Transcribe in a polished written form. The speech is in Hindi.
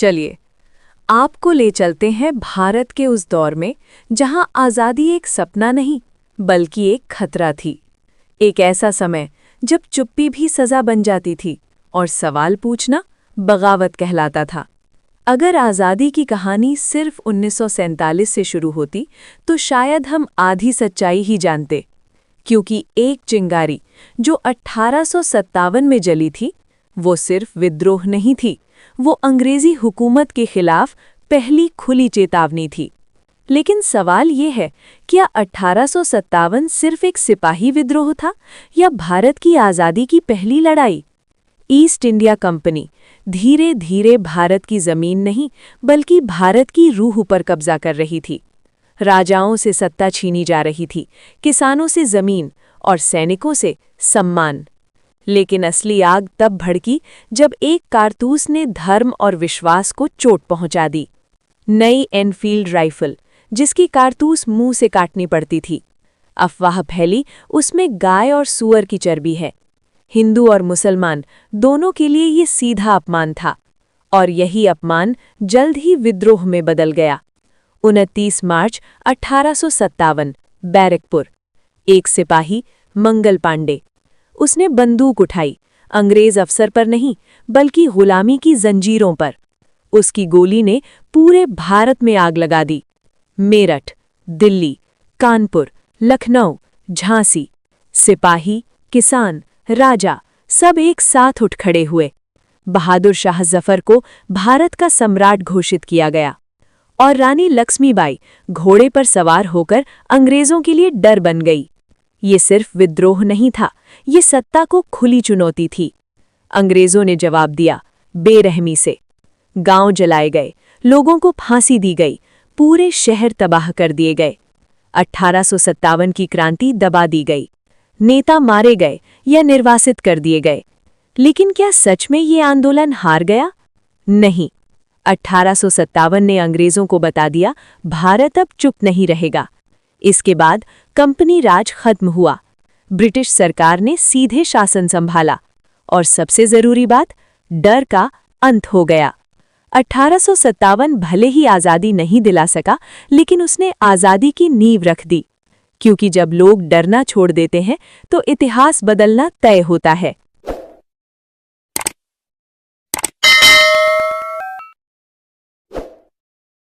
चलिए आपको ले चलते हैं भारत के उस दौर में जहां आज़ादी एक सपना नहीं बल्कि एक खतरा थी। एक ऐसा समय जब चुप्पी भी सज़ा बन जाती थी और सवाल पूछना बगावत कहलाता था। अगर आज़ादी की कहानी सिर्फ 1947 से शुरू होती तो शायद हम आधी सच्चाई ही जानते, क्योंकि एक चिंगारी जो 1857 में जली थी वो सिर्फ विद्रोह नहीं थी, वो अंग्रेजी हुकूमत के खिलाफ पहली खुली चेतावनी थी। लेकिन सवाल ये है, क्या 1857 सिर्फ एक सिपाही विद्रोह था या भारत की आज़ादी की पहली लड़ाई? ईस्ट इंडिया कंपनी धीरे धीरे भारत की ज़मीन नहीं बल्कि भारत की रूह पर कब्जा कर रही थी। राजाओं से सत्ता छीनी जा रही थी, किसानों से ज़मीन और सैनिकों से सम्मान। लेकिन असली आग तब भड़की जब एक कारतूस ने धर्म और विश्वास को चोट पहुंचा दी। नई एनफील्ड राइफल, जिसकी कारतूस मुंह से काटनी पड़ती थी। अफवाह फैली उसमें गाय और सूअर की चर्बी है। हिंदू और मुसलमान दोनों के लिए ये सीधा अपमान था, और यही अपमान जल्द ही विद्रोह में बदल गया। 29 मार्च 1857, बैरकपुर। एक सिपाही, मंगल पांडे, उसने बंदूक उठाई, अंग्रेज अफसर पर नहीं बल्कि गुलामी की जंजीरों पर। उसकी गोली ने पूरे भारत में आग लगा दी। मेरठ, दिल्ली, कानपुर, लखनऊ, झांसी, सिपाही, किसान, राजा सब एक साथ उठ खड़े हुए। बहादुर शाह जफर को भारत का सम्राट घोषित किया गया, और रानी लक्ष्मीबाई घोड़े पर सवार होकर अंग्रेजों के लिए डर बन गई। ये सिर्फ विद्रोह नहीं था, ये सत्ता को खुली चुनौती थी। अंग्रेजों ने जवाब दिया, बेरहमी से। गांव जलाए गए, लोगों को फांसी दी गई, पूरे शहर तबाह कर दिए गए। 1857 की क्रांति दबा दी गई, नेता मारे गए या निर्वासित कर दिए गए। लेकिन क्या सच में ये आंदोलन हार गया? नहीं। 1857 ने अंग्रेजों को बता दिया, भारत अब चुप नहीं रहेगा। इसके बाद कंपनी राज खत्म हुआ, ब्रिटिश सरकार ने सीधे शासन संभाला, और सबसे जरूरी बात, डर का अंत हो गया। 1857 भले ही आज़ादी नहीं दिला सका, लेकिन उसने आज़ादी की नींव रख दी, क्योंकि जब लोग डरना छोड़ देते हैं तो इतिहास बदलना तय होता है।